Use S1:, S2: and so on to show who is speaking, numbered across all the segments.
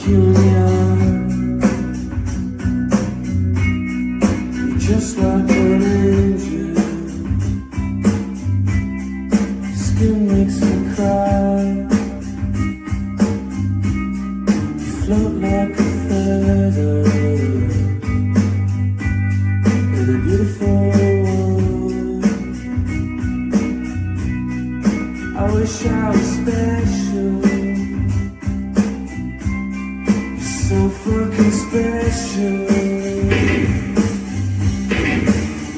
S1: look you in the eye, you're just like an angel. Your skin makes me cry. You float like a feather in a beautiful world. I wish I was special, so fucking special,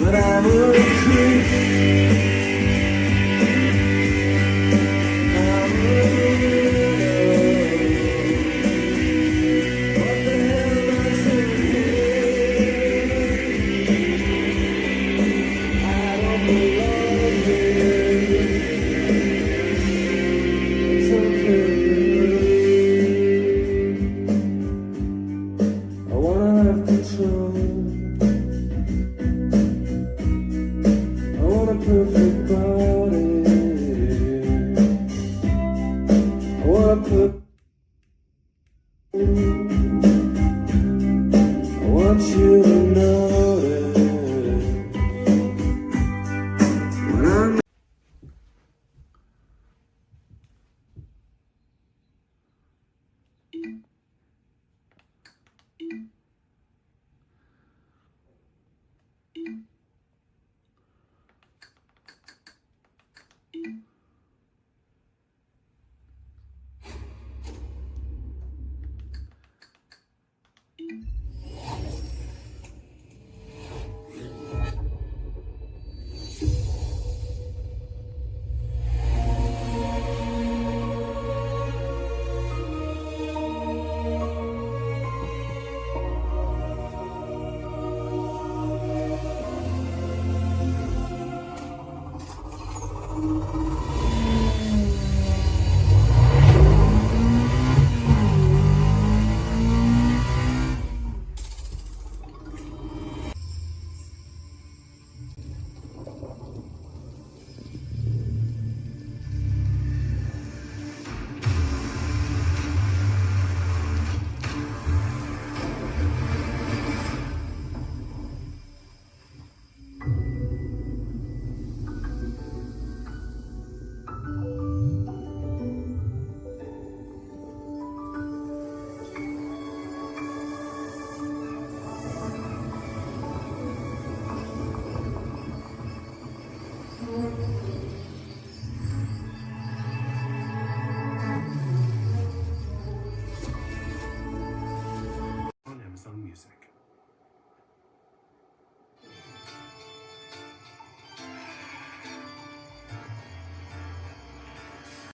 S1: but I'm a creep. I'm a weirdo. What the hell is in here? I don't belong here. It's okay. I wanna have control. I want a perfect body. I wanna put. I want you to notice when I'm.